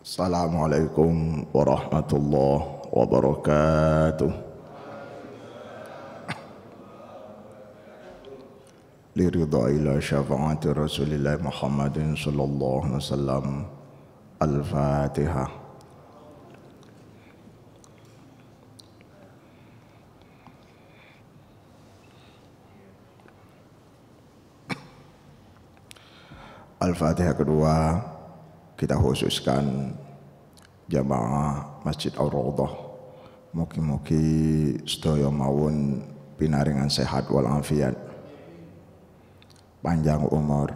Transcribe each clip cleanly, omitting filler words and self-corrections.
Assalamualaikum warahmatullahi wabarakatuh. Liridha ila syafaati Rasulillah Muhammadin sallallahu alaihi wasallam. Al-Fatihah. Al-Fatihah kedua kita khususkan jamaah Masjid Ar-Raudhah. Mugi-mugi sedaya mawon pinaringan sehat walafiat, panjang umur,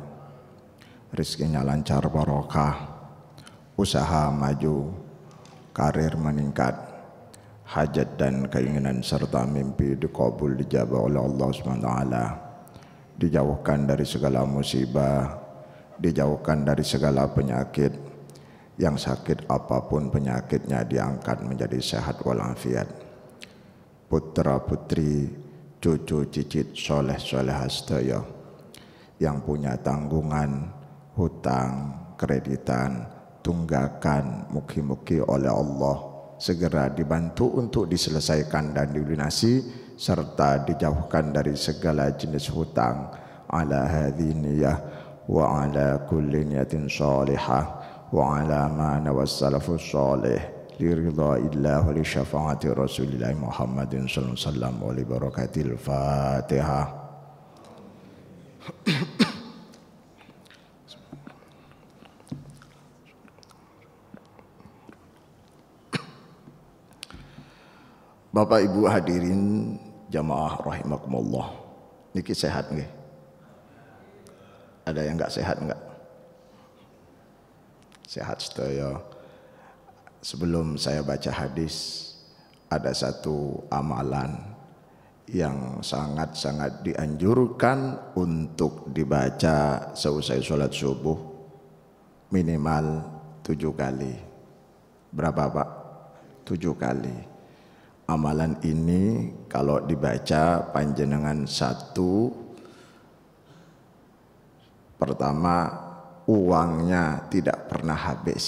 rezekinya lancar barokah, usaha maju, karir meningkat, hajat dan keinginan serta mimpi dikabul dijabah oleh Allah SWT, dijauhkan dari segala musibah, dijauhkan dari segala penyakit, yang sakit apapun penyakitnya diangkat menjadi sehat walafiat. Putra putri, cucu cicit soleh soleh sedaya yang punya tanggungan, hutang, kreditan, tunggakan, mugi-mugi oleh Allah segera dibantu untuk diselesaikan dan dilunasi, serta dijauhkan dari segala jenis hutang. Ala hadhi niyah wa ala kulli niyatin salihah wa ala ma nawas salafus salih li ridha illah li syafaati Rasulillah Muhammadin sallallahu alaihi wasallam wa li barakatil Fatihah. Bapak Ibu hadirin jamaah rahimakumullah. Niki sehat nggih? Ada yang enggak sehat enggak? Sehat sedaya. Sebelum saya baca hadis, ada satu amalan yang sangat-sangat dianjurkan untuk dibaca seusai sholat subuh minimal 7 kali. Berapa Pak? 7 kali. Amalan ini kalau dibaca panjenengan satu, pertama uangnya tidak pernah habis,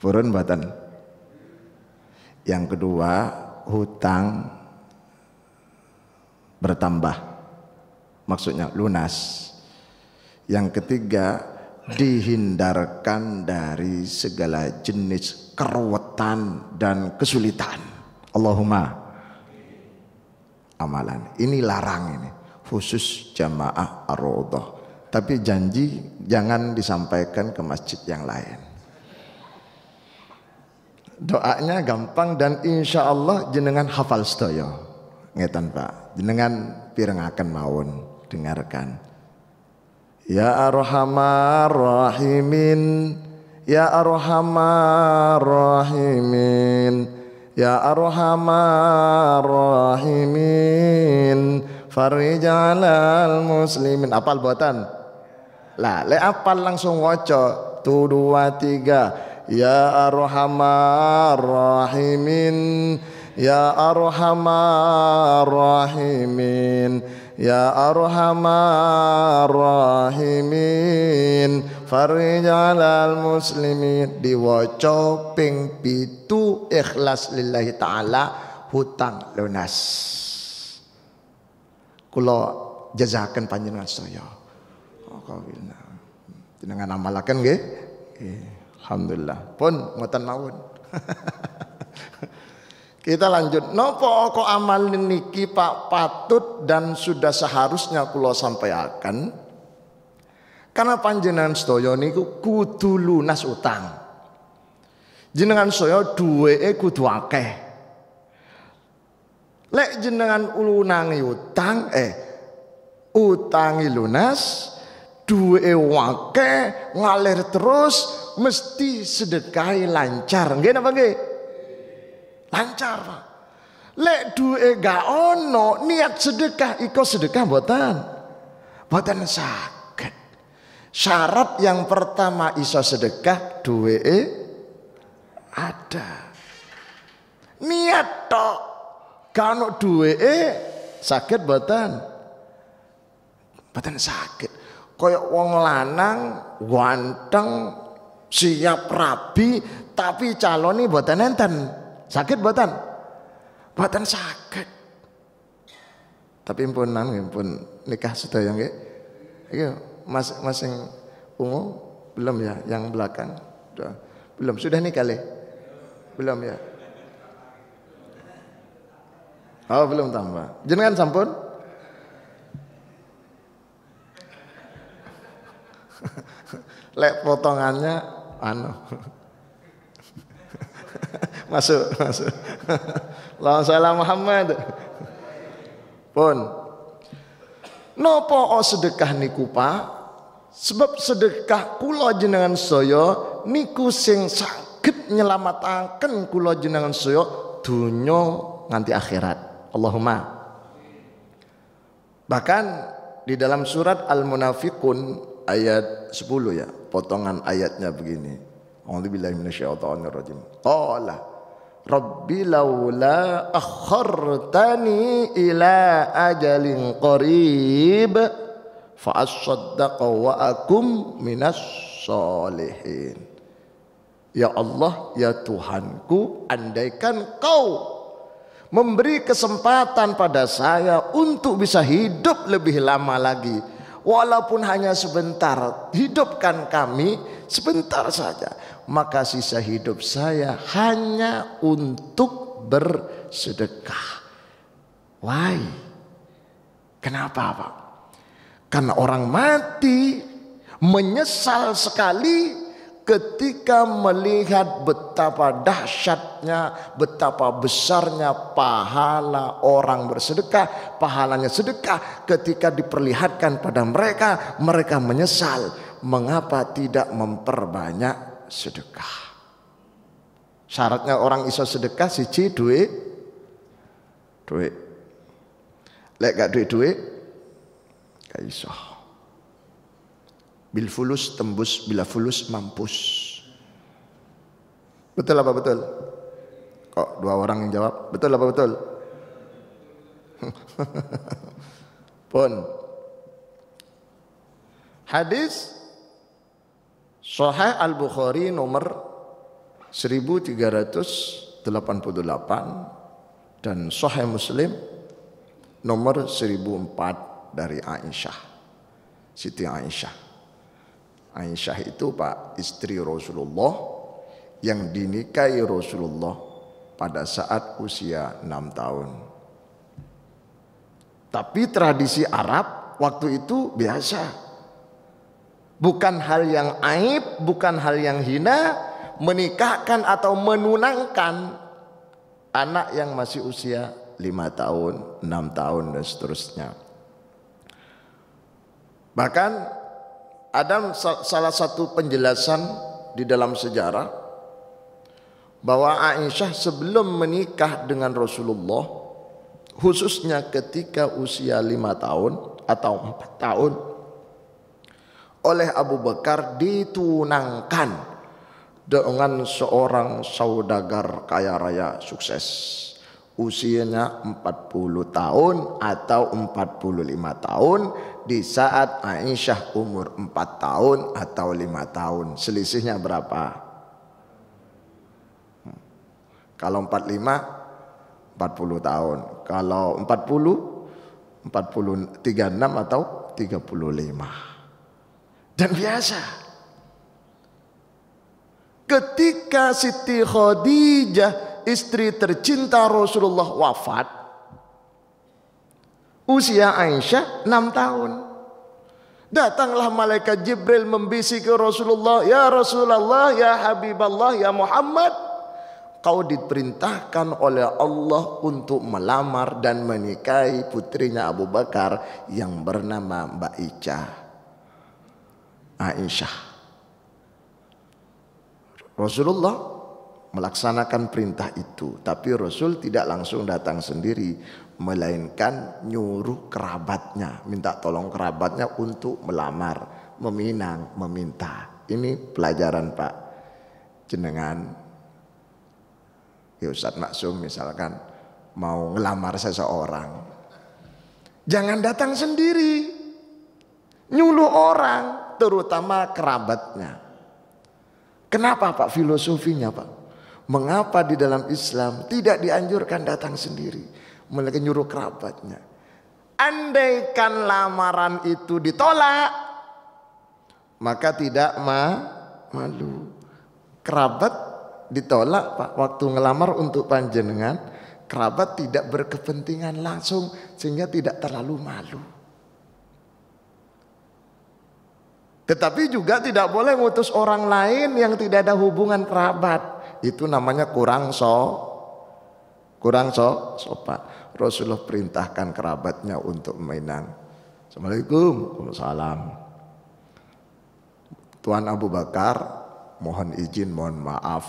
purun mboten. Yang kedua hutang bertambah, maksudnya lunas. Yang ketiga dihindarkan dari segala jenis keruwetan dan kesulitan. Allahumma. Amalan ini larang, ini khusus jamaah Ar-Raudhah. Tapi janji jangan disampaikan ke masjid yang lain. Doanya gampang dan insya Allah jenengan hafal sedaya. Ngetan Pak, jenengan pirengaken mawon, dengarkan. Ya Arhamar Rahimin, Ya Arhamar Rahimin, Ya Arhamar Rahimin, farij 'alal muslimin. Apal buatan? Lah, le apal langsung waca. 1 2 3. Ya Arhamar Rahimin, Ya Arhamar Rahimin, Ya Arhamar Rahimin, farij 'alal muslimin. Diwaca ping 7 ikhlas lillahi taala, hutang lunas. Kula jazakan panjenengan saya. Jenengan amalaken nggih? Alhamdulillah. Pun ngoten mawon. Kita lanjut. Napa kok amal niki Pak patut dan sudah seharusnya kula sampaikan? Karena panjenengan sedaya niku kudu lunas utang. Jenengan saya duweke kudu akeh. Lek jenengan ulunangi utang, utangi lunas, duwe akeh, ngalir terus, mesti sedekahe lancar. Nggih napa nggih? Lancar Pak. Lek duwe gak ono, niat sedekah iko sedekah mboten. Mboten saged. Syarat yang pertama iso sedekah duwe ada. Niat tok. Gak ono duwe saged mboten. Mboten saged. Kaya wong lanang ganteng siap rabi tapi caloni boten enten. Sakit boten? Boten sakit. Tapi pun nikah sedaya nggih. Iki Mas yang ungu belum ya, yang belakang. Belum, sudah nikah le? Belum ya. Oh, belum tambah. Jenengan sampun? Lek potongannya masuk. Allahumma sholli Muhammad. Pun nopo sedekah niku Pak? Sebab sedekah kula jenengan saya niku sing saged nyelamataken kula jenengan saya donya nganti akhirat. Allahumma. Bahkan di dalam surat Al-Munafiqun ayat 10 ya, potongan ayatnya begini. A'udzubillahi minasyaitonirrajim. Qala Rabbi laula akhartani ila ajalin qarib fa asaddaqa wa akum minas sholihin. Ya Allah, ya Tuhanku, andaikan Kau memberi kesempatan pada saya untuk bisa hidup lebih lama lagi, walaupun hanya sebentar, hidupkan kami sebentar saja, maka sisa hidup saya hanya untuk bersedekah. Why? Kenapa Pak? Karena orang mati menyesal sekali ketika melihat betapa dahsyatnya, betapa besarnya pahala orang bersedekah, pahalanya sedekah. Ketika diperlihatkan pada mereka, mereka menyesal mengapa tidak memperbanyak sedekah. Syaratnya orang iso sedekah siji duit. Lek gak duit gak iso. Bil fulus tembus, bila fulus mampus. Betul apa betul? Kok dua orang yang jawab? Betul apa betul? Pun hadis Sahih Al-Bukhari nomor 1388 dan Sahih Muslim nomor 1004 dari Aisyah, Siti Aisyah. Aisyah itu Pak, istri Rasulullah yang dinikahi Rasulullah pada saat usia 6 tahun. Tapi tradisi Arab waktu itu biasa. Bukan hal yang aib, bukan hal yang hina menikahkan atau menunangkan anak yang masih usia 5 tahun, 6 tahun dan seterusnya. Bahkan ada salah satu penjelasan di dalam sejarah bahwa Aisyah sebelum menikah dengan Rasulullah, khususnya ketika usia 5 tahun atau 4 tahun, oleh Abu Bakar ditunangkan dengan seorang saudagar kaya raya sukses. Usianya 40 tahun atau 45 tahun di saat Aisyah umur 4 tahun atau 5 tahun. Selisihnya berapa? Kalau 45 40 tahun. Kalau 40 36 atau 35. Dan biasa ketika Siti Khadijah, istri tercinta Rasulullah, wafat, usia Aisyah 6 tahun. Datanglah malaikat Jibril membisiki Rasulullah, "Ya Rasulullah, ya Habiballah, ya Muhammad, kau diperintahkan oleh Allah untuk melamar dan menikahi putrinya Abu Bakar yang bernama Mbak Ica, Aisyah." Rasulullah melaksanakan perintah itu, tapi Rasul tidak langsung datang sendiri, melainkan nyuruh kerabatnya, minta tolong kerabatnya untuk melamar, meminta. Ini pelajaran Pak. Jenengan, ya Ustadz Maksum misalkan mau ngelamar seseorang, jangan datang sendiri, nyuluh orang, terutama kerabatnya. Kenapa Pak filosofinya Pak? Mengapa di dalam Islam tidak dianjurkan datang sendiri, melainkan nyuruh kerabatnya? Andaikan lamaran itu ditolak, maka tidak malu. Kerabat ditolak Pak, waktu ngelamar untuk panjenengan, kerabat tidak berkepentingan langsung sehingga tidak terlalu malu. Tetapi juga tidak boleh ngutus orang lain yang tidak ada hubungan kerabat. Itu namanya kurang sopan. Rasulullah perintahkan kerabatnya untuk meminang. Assalamualaikum. Waalaikumsalam. Tuan Abu Bakar, mohon izin, mohon maaf,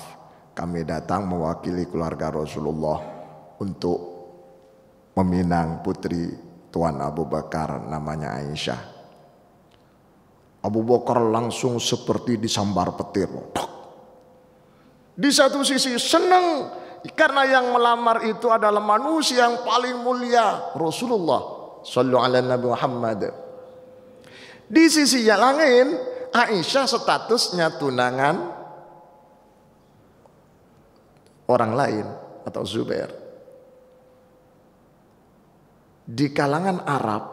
kami datang mewakili keluarga Rasulullah untuk meminang putri Tuan Abu Bakar, namanya Aisyah. Abu Bakar langsung seperti disambar petir. Di satu sisi senang karena yang melamar itu adalah manusia yang paling mulia, Rasulullah sallallahu alaihi Nabi Muhammad. Di sisi yang lain, Aisyah statusnya tunangan orang lain atau Zubair. Di kalangan Arab,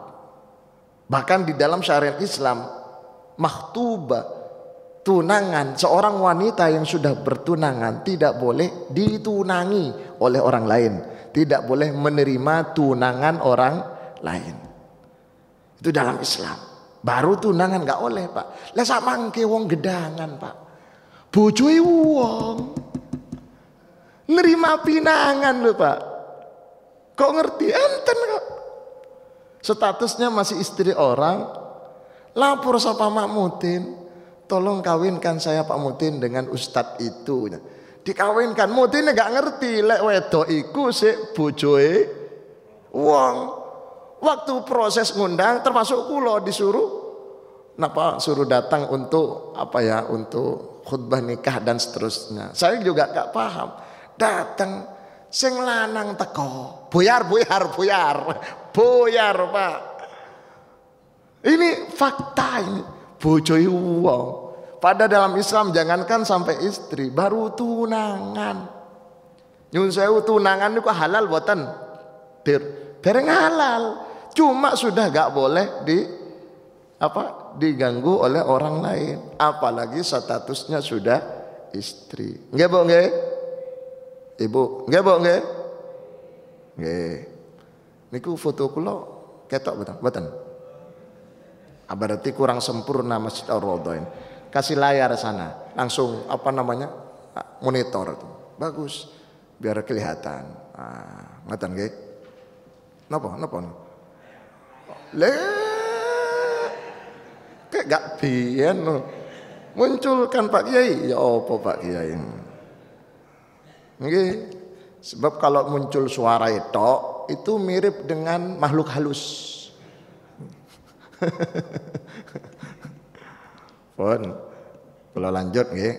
bahkan di dalam syariat Islam, makhtuba, tunangan, seorang wanita yang sudah bertunangan tidak boleh ditunangi oleh orang lain, tidak boleh menerima tunangan orang lain. Itu dalam Islam. Baru tunangan nggak oleh Pak. Lah sak mangke wong gedangan Pak, bojoe wong nerima pinangan lho Pak. Kok ngerti enten kok. Statusnya masih istri orang. Lapor sama Pak Mutin, tolong kawinkan saya Pak Mutin dengan ustadz itu. Dikawinkan, Mutin nggak ngerti lek wedok iku sik bojoe wong. Waktu proses ngundang termasuk kula disuruh suruh datang untuk untuk khutbah nikah dan seterusnya. Saya juga gak paham. Datang sing lanang teko, buyar Pak. Ini fakta ini, bojoe wong. Pada dalam Islam jangankan sampai istri, baru tunangan. Nyun sewu tunangan itu halal buatan dereng halal. Cuma sudah gak boleh diganggu oleh orang lain, apalagi statusnya sudah istri. Nggih Bu nggih? Ibu, nggih Bu nggih? Nggih. Niku foto kula ketok mboten? Berarti kurang sempurna Masjid Ar-Raudhah ini. Kasih layar sana, langsung monitor itu. Bagus, biar kelihatan. Ngoten nggih. Napa? Kayak gak biyen munculkan Pak Kiai. Ya apa Pak Kiai? Nggih. Sebab kalau muncul suara itu mirip dengan makhluk halus. Pun kalau lanjut nggih.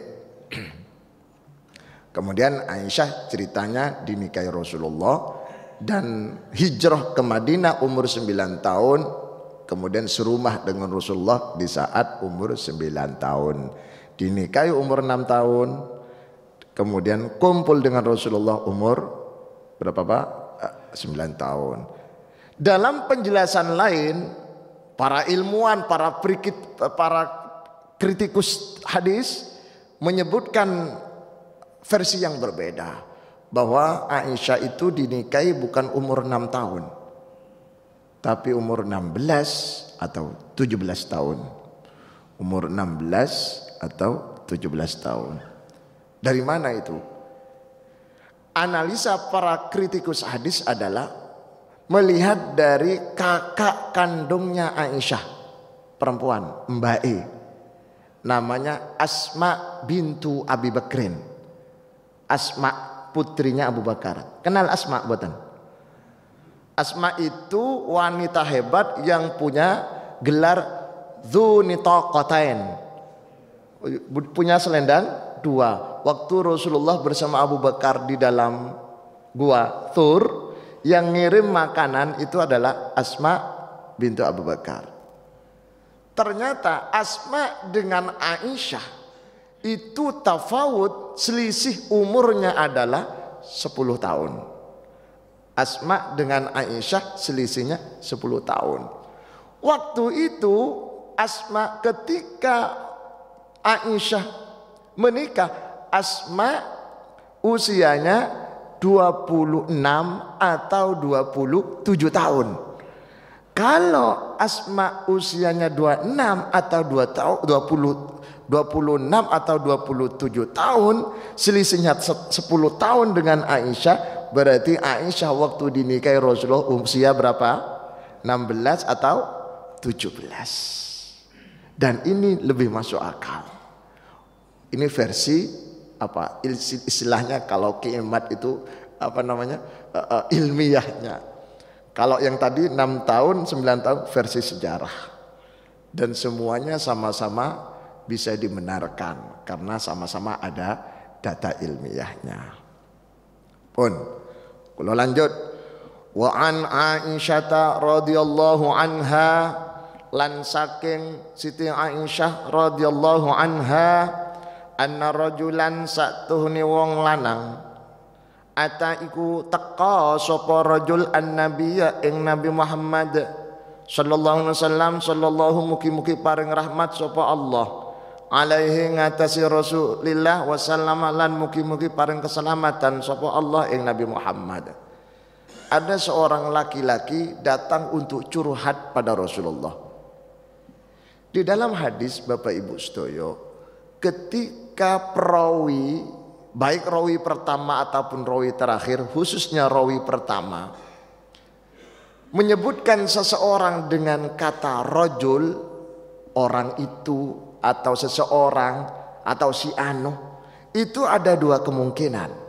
Kemudian Aisyah ceritanya dinikahi Rasulullah dan hijrah ke Madinah umur 9 tahun, kemudian serumah dengan Rasulullah di saat umur 9 tahun. Dinikahi umur 6 tahun, kemudian kumpul dengan Rasulullah umur berapa Pak? 9 tahun. Dalam penjelasan lain, para ilmuwan, para kritikus hadis menyebutkan versi yang berbeda, bahwa Aisyah itu dinikahi bukan umur 6 tahun, tapi umur 16 atau 17 tahun. Umur 16 atau 17 tahun. Dari mana itu? Analisa para kritikus hadis adalah melihat dari kakak kandungnya Aisyah, perempuan, Mbak E, namanya Asma bintu Abi Bakrin. Asma putrinya Abu Bakar. Kenal Asma buatan? Asma itu wanita hebat yang punya gelar Dzunitaqatain, punya selendang 2. Waktu Rasulullah bersama Abu Bakar di dalam gua Thur, yang ngirim makanan itu adalah Asma bintu Abu Bakar. Ternyata Asma dengan Aisyah itu tafawud, selisih umurnya adalah 10 tahun. Asma dengan Aisyah selisihnya 10 tahun. Waktu itu Asma ketika Aisyah menikah, Asma usianya 26 atau 27 tahun. Kalau Asma usianya 26 atau 26 atau 27 tahun, selisihnya 10 tahun dengan Aisyah, berarti Aisyah waktu dinikahi Rasulullah usia berapa? 16 atau 17. Dan ini lebih masuk akal. Ini versi apa istilahnya kalau kiamat itu apa namanya ilmiahnya. Kalau yang tadi 6 tahun 9 tahun versi sejarah. Dan semuanya sama-sama bisa dibenarkan karena sama-sama ada data ilmiahnya. Pun kalau lanjut, wa an Aisyah radhiyallahu anha, lan saking Siti Aisyah radhiyallahu anha, anna rajulan satuhni wong lanang ata iku teka sapa rajul annabiyya ing Nabi Muhammad sallallahu alaihi wasallam, sallallahu mugi-mugi paring rahmat sapa Allah alaihi ngatasi Rasulillah wasallam, lan mugi-mugi paring keselamatan sapa Allah ing Nabi Muhammad. Ada seorang laki-laki datang untuk curhat pada Rasulullah. Di dalam hadis Bapak Ibu Sedoyo, ketika perawi, baik rawi pertama ataupun rawi terakhir, khususnya rawi pertama, menyebutkan seseorang dengan kata rajul, orang itu atau seseorang atau si anu, itu ada dua kemungkinan.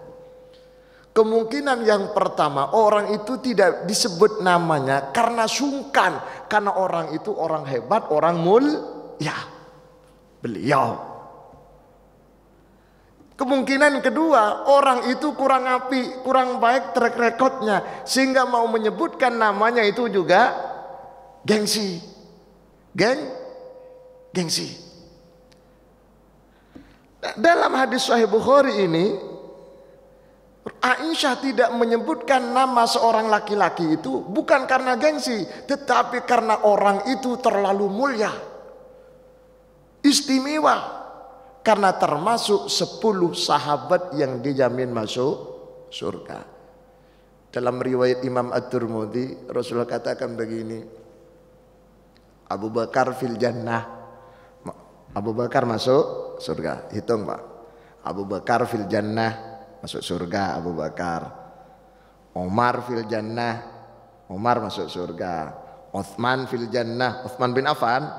Kemungkinan yang pertama, orang itu tidak disebut namanya karena sungkan, karena orang itu orang hebat, orang mulia, beliau. Kemungkinan kedua, orang itu kurang api, kurang baik track recordnya, sehingga mau menyebutkan namanya itu juga gengsi, gengsi. Dalam hadis Sahih Bukhari ini, Aisyah tidak menyebutkan nama seorang laki-laki itu bukan karena gengsi, tetapi karena orang itu terlalu mulia, istimewa, karena termasuk 10 sahabat yang dijamin masuk surga. Dalam riwayat Imam At-Tirmidzi, Rasulullah katakan begini, Abu Bakar fil jannah, Abu Bakar masuk surga. Hitung Pak, Abu Bakar fil jannah, masuk surga Abu Bakar. Umar fil jannah, Umar masuk surga. Utsman fil jannah, Utsman bin Affan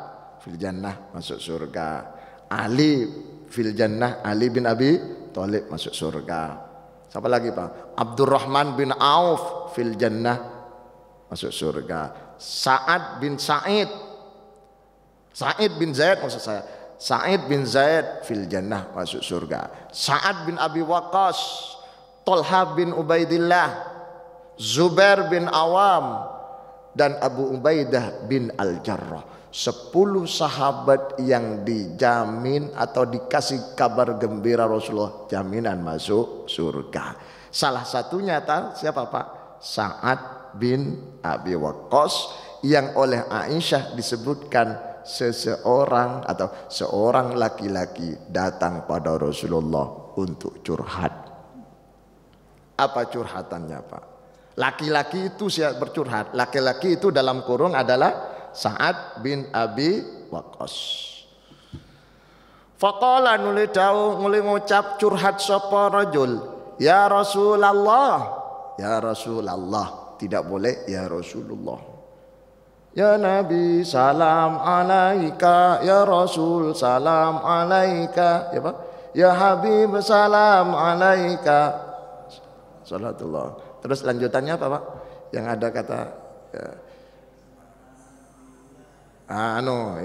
fil jannah, masuk surga. Ali fil jannah, Ali bin Abi Thalib masuk surga. Siapa lagi Pak? Abdurrahman bin Auf fil jannah, masuk surga. Sa'ad bin Sa'id, Sa'id bin Zaid maksud saya, Sa'id bin Zaid fil jannah, masuk surga. Sa'ad bin Abi Waqqas, Talha bin Ubaidillah, Zubair bin Awam, dan Abu Ubaidah bin Al-Jarrah. 10 sahabat yang dijamin atau dikasih kabar gembira Rasulullah, jaminan masuk surga. Salah satunya siapa Pak? Sa'ad bin Abi Waqqas, yang oleh Aisyah disebutkan seseorang atau seorang laki-laki datang pada Rasulullah untuk curhat. Apa curhatannya Pak? Laki-laki itu siap bercurhat. Laki-laki itu dalam kurung adalah Sa'ad bin Abi Waqqas. Faqala nuli dawuh, nuli ngucap curhat sapa rajul, ya Rasulullah, ya Rasulullah, tidak boleh ya Rasulullah. Ya Nabi salam alaika, ya Rasul salam alaika, ya Pak, ya Habib salam alaika, salatullah. Terus lanjutannya apa Pak? Yang ada kata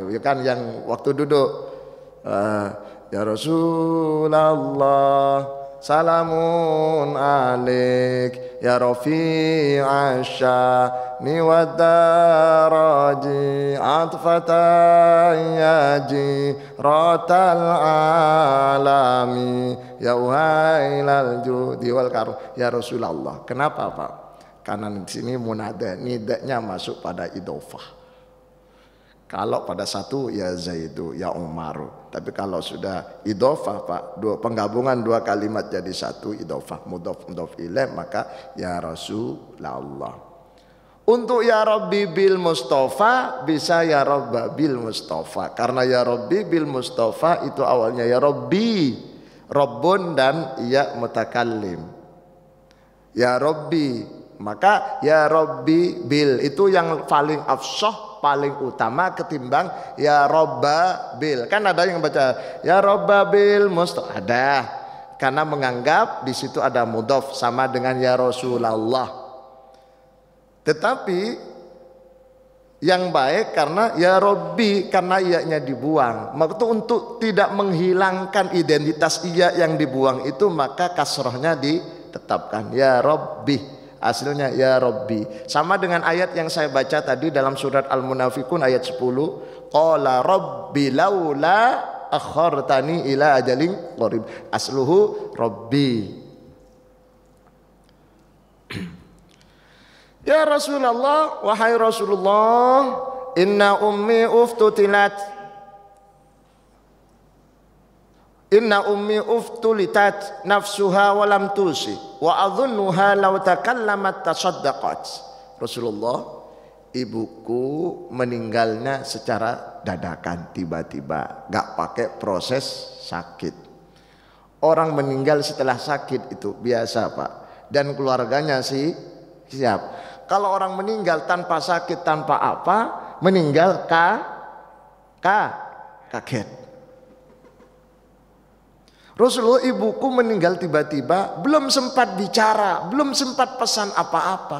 ya kan yang waktu duduk, ya Rasulullah salamun alik ya rafi'a syani wa daraji atfatan yaji rotal alami ya uhailal judi wal karum. Ya Rasulullah, kenapa Pak? Karena di sini munada, nidanya masuk pada idofah. Kalau pada satu ya Zaidu ya Umaru, tapi kalau sudah idofah Pak, penggabungan dua kalimat jadi satu idofah mudhof mudhof ilaih, maka ya Rasulullah. Untuk ya Rabbi bil Mustafa bisa ya Rabba bil Mustafa, karena ya Rabbi bil Mustafa itu awalnya ya Rabbi, Rabbun dan ya mutakallim. Ya Rabbi, maka ya Rabbi bil itu yang paling afsah, paling utama ketimbang ya Robba bil. Kan ada yang baca ya Robba bil Mustafa, ada, karena menganggap di situ ada mudhof sama dengan ya Rasulullah. Tetapi yang baik karena ya Robbi, karena iya-nya dibuang. Maka itu untuk tidak menghilangkan identitas iya yang dibuang itu, maka kasrohnya ditetapkan ya Robbi. Hasilnya ya Rabbi. Sama dengan ayat yang saya baca tadi dalam surat Al-Munafikun ayat 10. Qala Rabbi laula akhartani ila ajalin qarib. Asluhu Rabbi. Ya Rasulullah, wahai Rasulullah, inna ummi uftutilat. Inna ummi uftulitat nafsuha wa lam tusi wa adhunnuha law takallamat tasaddaqat. Rasulullah, ibuku meninggalnya secara dadakan, tiba-tiba, gak pakai proses sakit. Orang meninggal setelah sakit itu biasa Pak, dan keluarganya sih siap. Kalau orang meninggal tanpa sakit, tanpa apa, meninggal kaget. Rasulullah, ibuku meninggal tiba-tiba, belum sempat bicara, belum sempat pesan apa-apa.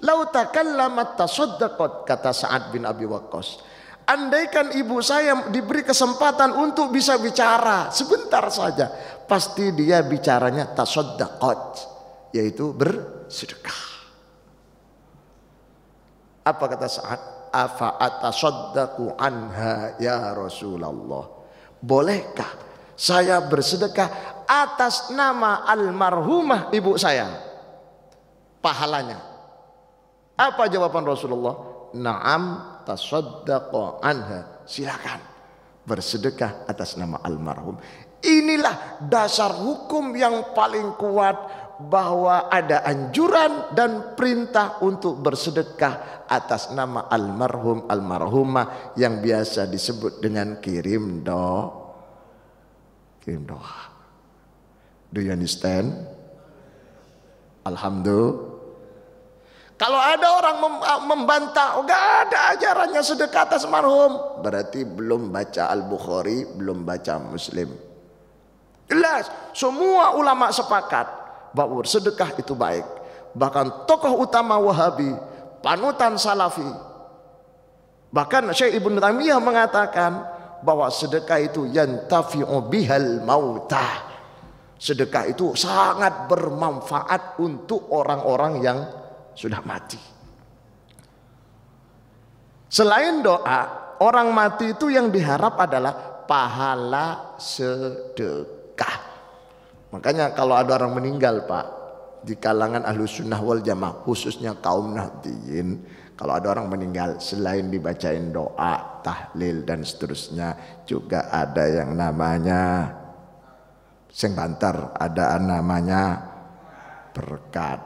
Lau takallamat tasaddaqat, kata Sa'ad bin Abi Waqqas. Andaikan ibu saya diberi kesempatan untuk bisa bicara sebentar saja, pasti dia bicaranya tasaddaqat, yaitu bersedekah. Apa kata Sa'ad? Afa atasaddaqu anha ya Rasulullah. Bolehkah saya bersedekah atas nama almarhumah ibu saya, pahalanya? Apa jawaban Rasulullah? Naam tasaddaqa anha, silakan bersedekah atas nama almarhum. Inilah dasar hukum yang paling kuat, bahwa ada anjuran dan perintah untuk bersedekah atas nama almarhum almarhumah yang biasa disebut dengan kirim doa. Do you understand? Alhamdulillah. Kalau ada orang membantah, oh, gak ada ajarannya sedekah atas marhum, berarti belum baca Al-Bukhari, belum baca Muslim. Jelas, semua ulama sepakat bahwa sedekah itu baik. Bahkan tokoh utama Wahabi, panutan Salafi, bahkan Syekh Ibnu Taimiyah mengatakan bahwa sedekah itu yantafi'u bihal mautah. Sedekah itu sangat bermanfaat untuk orang-orang yang sudah mati. Selain doa, orang mati itu yang diharap adalah pahala sedekah. Makanya kalau ada orang meninggal Pak, di kalangan Ahlus Sunnah wal Jamaah, khususnya kaum Nahdliyin, kalau ada orang meninggal, selain dibacain doa, tahlil dan seterusnya, juga ada yang namanya sing banter, ada namanya berkat.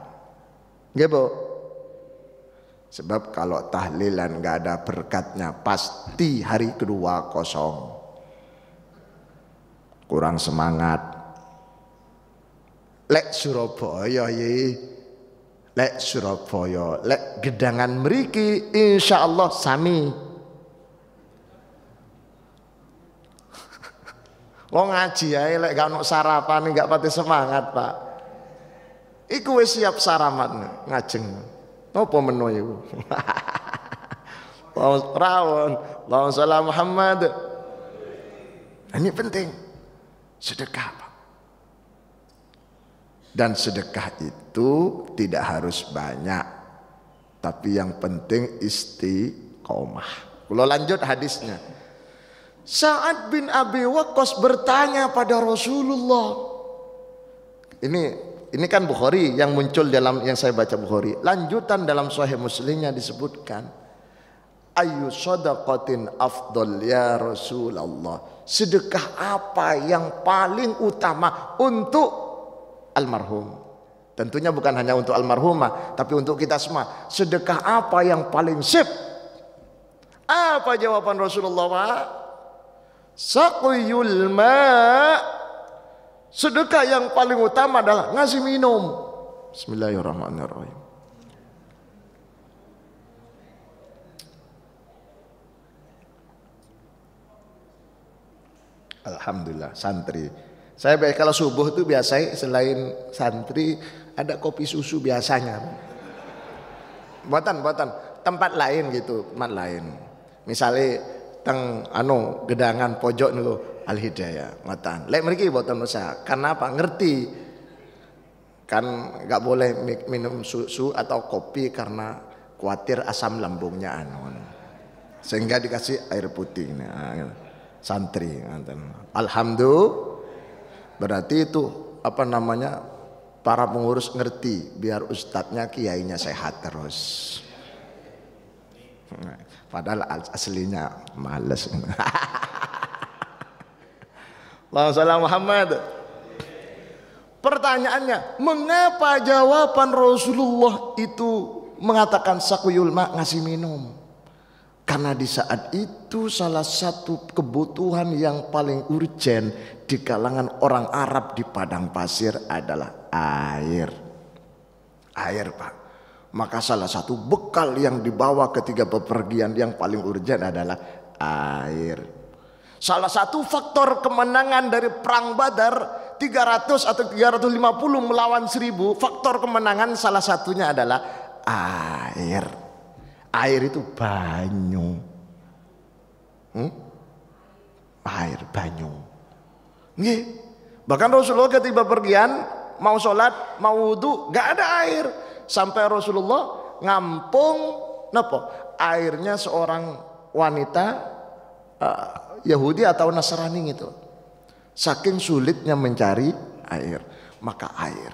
Nggih Bu? Sebab kalau tahlilan nggak ada berkatnya, pasti hari kedua kosong, kurang semangat. Lek Surabaya lek Surabaya, lek Gedangan mriki insyaallah sami. Wong ngaji ae lek gak ono sarapan gak pati semangat, Pak. Iku wis siap saraman ngajeng. Apa menu iku? Rawon, Allahumma shalli Muhammad. Ini penting. Sedekah, Pak. Dan sedekah itu tidak harus banyak, tapi yang penting istiqomah. Kalau lanjut hadisnya, Sa'ad bin Abi Waqqas bertanya pada Rasulullah. Ini kan Bukhari yang muncul dalam yang saya baca Bukhari. Lanjutan dalam Sahih Muslimnya disebutkan, ayu shadaqatin afdol ya Rasulullah. Sedekah apa yang paling utama untuk almarhum? Tentunya bukan hanya untuk almarhumah, tapi untuk kita semua. Sedekah apa yang paling sip? Apa jawaban Rasulullah, Pak? Saqyul ma'. Sedekah yang paling utama adalah ngasih minum. Bismillahirrahmanirrahim. Alhamdulillah, santri. Saya kalau subuh itu biasa selain santri ada kopi susu biasanya. Buatan tempat lain gitu, tempat lain. Misalnya teng gedangan pojok niku Al Hidayah ngoten. Lek mriki mboten usah. Karena apa? Ngerti. Kan enggak boleh minum susu atau kopi karena khawatir asam lambungnya sehingga dikasih air putih. Nah, santri ngoten. Alhamdulillah. Berarti itu para pengurus ngerti biar ustadznya kiainya sehat terus. Padahal aslinya males. Allahumma shalli Muhammad. Pertanyaannya, mengapa jawaban Rasulullah itu mengatakan saqyul ma, ngasih minum? Karena di saat itu salah satu kebutuhan yang paling urgen di kalangan orang Arab di padang pasir adalah air. Air, Pak. Maka salah satu bekal yang dibawa ketika bepergian yang paling urgen adalah air. Salah satu faktor kemenangan dari perang Badar 300 atau 350 melawan 1000, faktor kemenangan salah satunya adalah air. Air itu banyu. Air banyu. Nggih. Bahkan Rasulullah ketika bepergian mau sholat, mau wudu, gak ada air. Sampai Rasulullah ngampung airnya seorang wanita Yahudi atau Nasrani gitu. Saking sulitnya mencari air, maka air.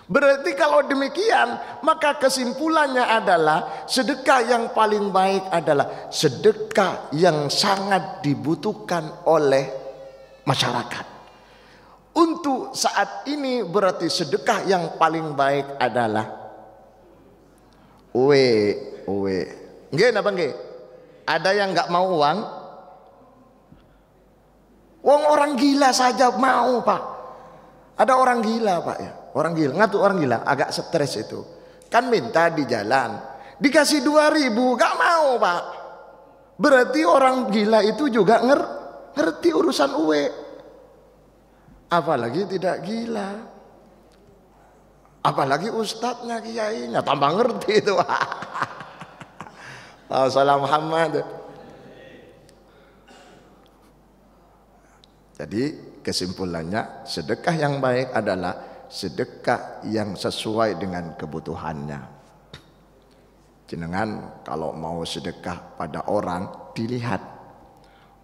Berarti kalau demikian, maka kesimpulannya adalah sedekah yang paling baik adalah sedekah yang sangat dibutuhkan oleh masyarakat. Untuk saat ini berarti sedekah yang paling baik adalah uwe. Nggih napa nggih? Ada yang nggak mau uang? Wong orang gila saja mau, Pak. Ada orang gila, Pak ya. Orang gila, ngatur orang gila agak stres itu. Kan minta di jalan, dikasih 2000 gak mau, Pak. Berarti orang gila itu juga ngerti urusan uwe. Apalagi tidak gila. Apalagi ustadznya, kiainya tambah ngerti itu. Assalamualaikum Muhammad. Jadi kesimpulannya, sedekah yang baik adalah sedekah yang sesuai dengan kebutuhannya. Jenengan kalau mau sedekah pada orang, dilihat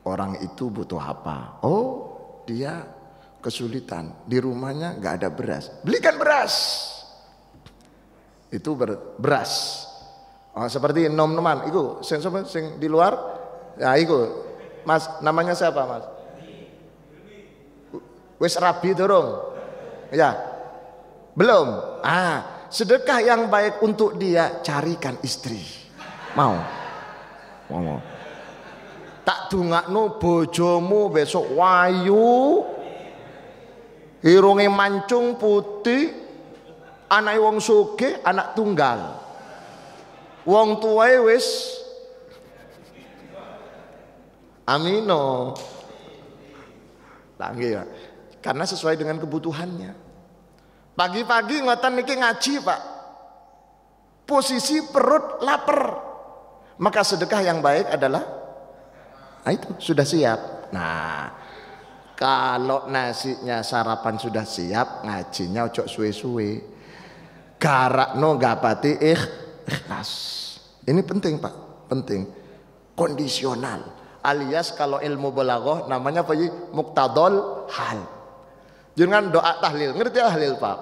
orang itu butuh apa. Oh, dia kesulitan, di rumahnya nggak ada beras, belikan beras. Itu beras. Oh, seperti nom-noman, itu sing di luar, ya itu, Mas, namanya siapa, Mas? Wis rabi dorong, ya, belum. Sedekah yang baik untuk dia, carikan istri. Mau. Tak dungakno bojomu besok wayu, irunge mancung putih, anak wong sugih, anak tunggal. Wong tuwae wis amino. Lagi ya. Karena sesuai dengan kebutuhannya. Pagi-pagi ngoten niki ngaji, Pak. Posisi perut lapar. Maka sedekah yang baik adalah itu sudah siap. Nah, Kalau nasinya sarapan sudah siap, ngajinya ojo suwe-suwe. Garakno gapati ikhlas. Ini penting Pak, penting. Kondisional. Alias kalau ilmu balaghah namanya apa sih? Muqtadol hal. Jangan doa tahlil, ngerti tahlil Pak?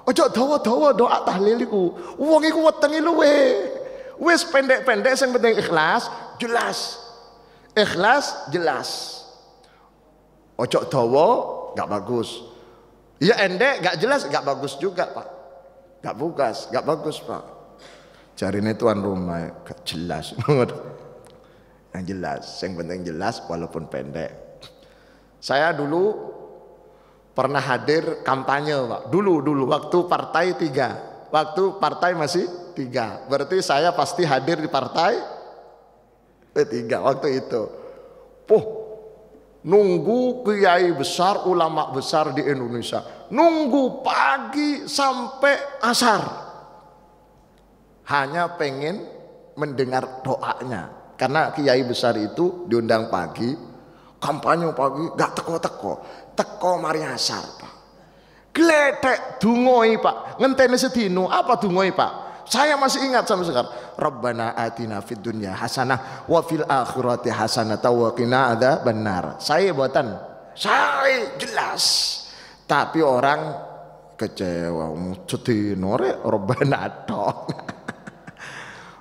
Ojo dawa-dawa doa tahlil iku. Wong iku wetenge luwe. Wis pendek-pendek sing penting ikhlas, jelas. Ikhlas jelas. Ojo dawa enggak bagus. Ya endek enggak jelas enggak bagus juga, Pak. Enggak bagus, Pak. Jarine tuan rumah enggak jelas. Yang jelas, yang penting jelas walaupun pendek. Saya dulu pernah hadir kampanye, Pak. Dulu waktu partai 3. Waktu partai masih 3. Berarti saya pasti hadir di partai 3 waktu itu. Nunggu kiai besar, ulama besar di Indonesia. Nunggu pagi sampai asar. Hanya pengen mendengar doanya. Karena kiai besar itu diundang pagi, kampanye pagi, gak teko mari asar, Pak. Gledek dungoi, Pak. Ngenteni sedino, apa dungoi, Pak? Saya masih ingat sampai sekarang. Rabbana atina fid dunya hasanah wa fil akhirati hasanah wa qina adzabannar. Saya buatan, saya jelas. Tapi orang kecewa, sedino rek Rabbana dong.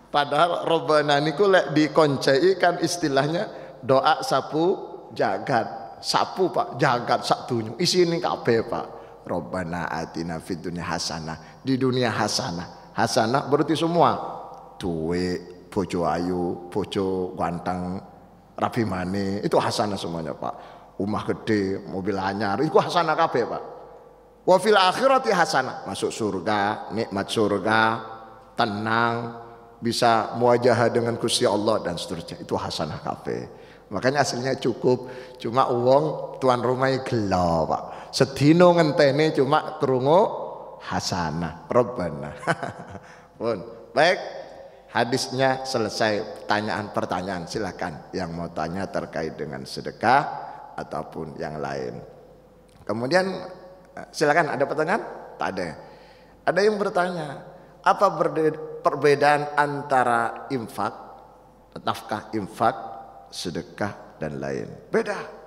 Padahal Rabbana niku lek dikoncei kan istilahnya doa sapu jagat. Sapu Pak, jagat sak dunyo. Isine kabeh Pak. Rabbana atina fid dunya hasanah. Di dunia hasanah. Hasanah berarti semua. Duit, bojo ayu, bojo ganteng, rapi mane, itu hasanah semuanya Pak. Rumah gede, mobil anyar, itu hasanah kabeh Pak. Wa fil akhirati hasanah. Masuk surga, nikmat surga, tenang, bisa muwajahah dengan Gusti Allah dan seterusnya. Itu hasanah kabeh. Makanya hasilnya cukup. Cuma uang tuan rumah gelo Pak. Sedino ngenteni cuma krungu hasanah Rabbana. Pun baik, hadisnya selesai. Pertanyaan silakan yang mau tanya terkait dengan sedekah ataupun yang lain. Kemudian silakan, ada pertanyaan? Tak ada. Ada yang bertanya, apa perbedaan antara infak, nafkah infak, sedekah dan lain? Beda.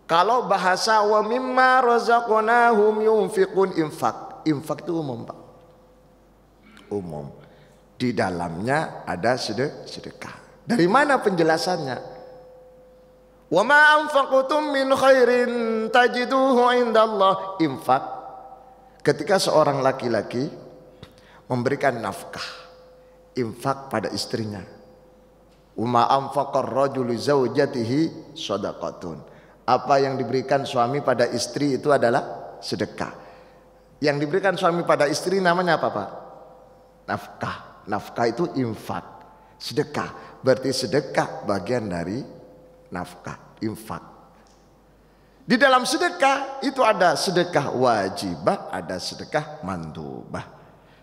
Kalau bahasa wa mimma razaqnahum yunfiqun, infak. Infak itu umum, Pak. Umum. Di dalamnya ada sedekah. Dari mana penjelasannya? Wa ma anfaqtum min khairin tajiduhu indallah. Infak ketika seorang laki-laki memberikan nafkah, infak pada istrinya. Wa ma anfaqar rajulu zaujatihi shadaqatun. Apa yang diberikan suami pada istri itu adalah sedekah. Yang diberikan suami pada istri namanya apa, Pak? Nafkah. Nafkah itu infak. Sedekah berarti sedekah bagian dari nafkah, infak. Di dalam sedekah itu ada sedekah wajibah, ada sedekah mandubah.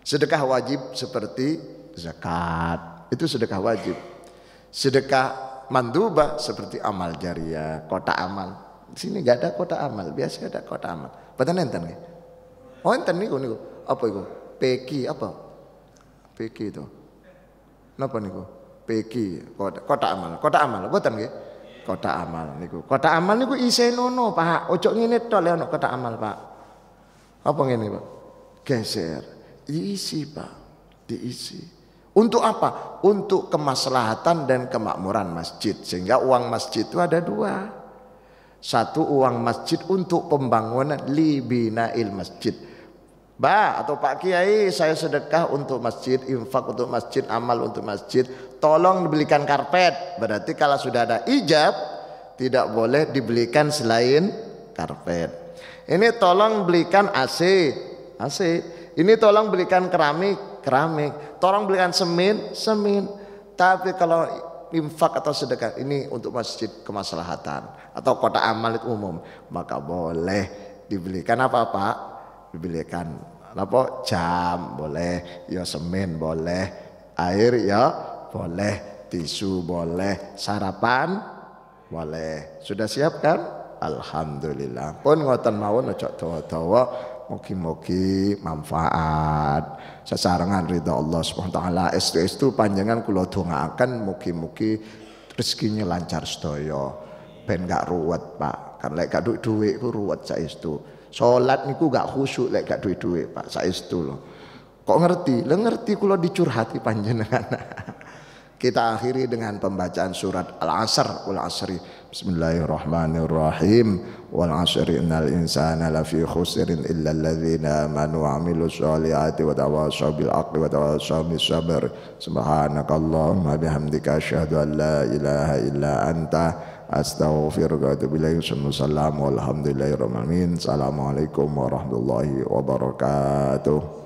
Sedekah wajib seperti zakat, itu sedekah wajib. Sedekah mandubah seperti amal jariah, kotak amal. Di sini enggak ada kotak amal, biasa ada kotak amal. Betul enten nggih? Oh enten niku. Apa iku? Peki apa? Peki itu. Napa niku? Peki, kotak amal. Kotak amal, betul nggih? Kotak amal niku. Kotak amal niku isih nono, Pak. Ojo ngene tok le ono kotak amal, Pak. Apa ngene, Pak? Geser. Diisi, Pak. Diisi. Untuk apa? Untuk kemaslahatan dan kemakmuran masjid. Sehingga uang masjid itu ada 2. Satu, uang masjid untuk pembangunan libinail masjid. Atau Pak Kiai, saya sedekah untuk masjid, infak untuk masjid, amal untuk masjid. Tolong dibelikan karpet. Berarti kalau sudah ada ijab, tidak boleh dibelikan selain karpet. Ini tolong belikan AC. Ini tolong belikan keramik. Tolong belikan semen. Tapi kalau infak atau sedekah ini untuk masjid kemaslahatan atau kotak amal itu umum, maka boleh dibelikan apa, Pak? Dibelikan apa? Jam boleh, ya semen boleh, air ya boleh, tisu boleh, sarapan boleh. Sudah siap kan? Alhamdulillah. Pun ngoten mawon aja dawa-dawa, mugi-mugi manfaat sesarengan ridha Allah Subhanahu wa taala. Estu-estu panjenengan kula dongaaken mugi-mugi rezekinya lancar sedaya. Ben gak ruwet, Pak. Kan lek gak duit ku ruwet saestu. Salat niku gak khusyuk lek gak duit-duit, Pak, saestu lho. Kok ngerti? Lah ngerti kula dicurhati panjenengan. Kita akhiri dengan pembacaan surat Al-Asr. Wal 'asri. Bismillahirrahmanirrahim. Wal 'asri innal insana lafi khusrin illa alladzina amanu wa 'amilus sholihati wa tawassaw bil haqqi wa tawassaw bis sabr. Subhanakallahumma bihamdika asyhadu an la ilaha illa anta astaghfiruka wa atubu ilaik. Walhamdulillahirabbil alamin. Assalamualaikum warahmatullahi wabarakatuh.